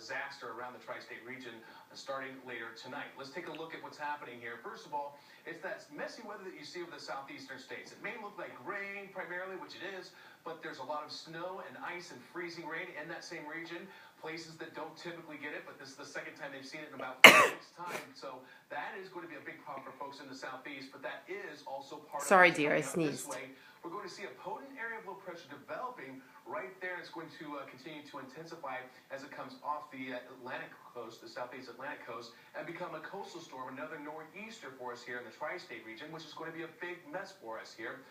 disaster around the tri-state region starting later tonight. Let's take a look at what's happening here. First of all, it's that messy weather that you see over the southeastern states. It may look like rain primarily, which it is, but there's a lot of snow and ice and freezing rain in that same region. Places that don't typically get it, but this is the second time they've seen it in about 4 weeks' time. So that is going to be a big problem for folks in the southeast, but that is also part Sorry, of dear, I sneezed. We're going to see a potent area of low pressure developing right there. It's going to continue to intensify as it comes off the Atlantic coast, the southeast Atlantic coast, and become a coastal storm, another nor'easter for us here in the tri-state region, which is going to be a big mess for us here.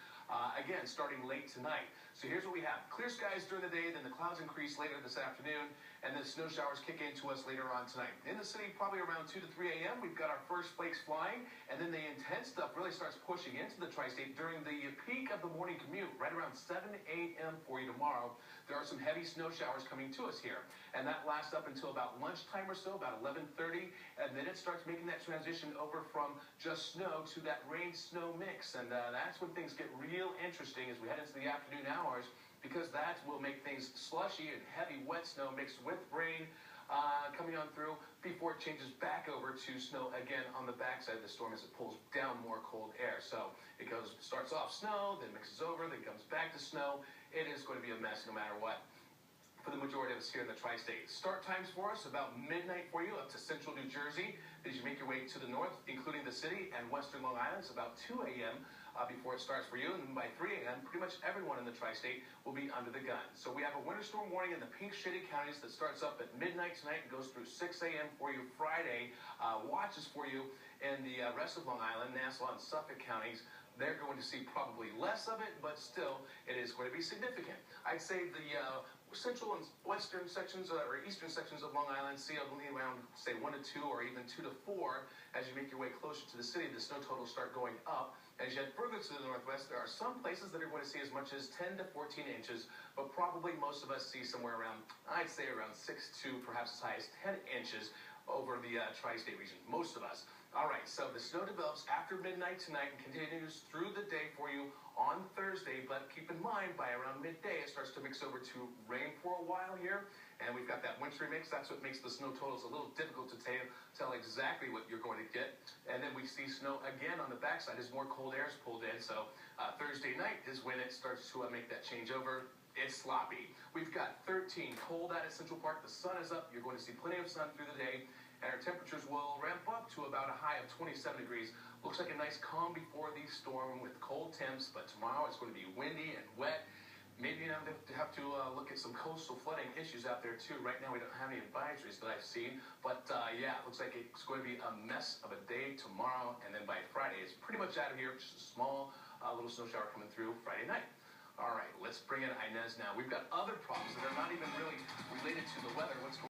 Again, starting late tonight. So here's what we have. Clear skies during the day, then the clouds increase later this afternoon, and then snow showers kick into us later on tonight. In the city, probably around 2 to 3 a.m., we've got our first flakes flying, and then the intense stuff really starts pushing into the tri-state during the peak of the morning commute, right around 7 a.m. for you tomorrow. There are some heavy snow showers coming to us here, and that lasts up until about lunchtime or so, about 11:30, and then it starts making that transition over from just snow to that rain-snow mix, and that's when things get real interesting as we head into the afternoon hours, because that will make things slushy and heavy wet snow mixed with rain coming on through before it changes back over to snow again on the backside of the storm as it pulls down more cold air. So it starts off snow, then mixes over, then comes back to snow. It is going to be a mess no matter what for the majority of us here in the tri-state. Start times for us about midnight for you up to central New Jersey as you make your way to the north, including the city and western Long Island. It's about 2 a.m. Before it starts for you, and then by 3 a.m., pretty much everyone in the tri-state will be under the gun. So we have a winter storm warning in the pink shaded counties that starts up at midnight tonight and goes through 6 a.m. for you Friday. Watches for you in the rest of Long Island, Nassau, and Suffolk counties. They're going to see probably less of it, but still, it is going to be significant. I'd say the central and western sections or eastern sections of Long Island see only around, say, 1 to 2 or even 2 to 4 as you make your way closer to the city. The snow totals start going up. As you head further to the northwest, there are some places that are going to see as much as 10 to 14 inches, but probably most of us see somewhere around, I'd say around 6 to perhaps as high as 10 inches over the tri-state region, most of us. All right, so the snow develops after midnight tonight and continues through the day for you on Thursday, but keep in mind, by around midday, it starts to mix over to rain for a while here, and we've got that wintry mix. That's what makes the snow totals a little difficult to tell exactly what you're going to get, and then we see snow again on the backside as more cold air is pulled in, so Thursday night is when it starts to make that changeover. It's sloppy. We've got 13 cold out at Central Park. The sun is up. You're going to see plenty of sun through the day, and our temperatures will ramp up to about a high of 27 degrees. Looks like a nice calm before the storm with cold temps, but tomorrow it's going to be windy and wet. Maybe you have to look at some coastal flooding issues out there too. Right now we don't have any advisories that I've seen, but yeah, it looks like it's going to be a mess of a day tomorrow, and then by Friday it's pretty much out of here. Just a small little snow shower coming through Friday night. All right, let's bring in Inez now. We've got other problems that are not even really related to the weather. What's going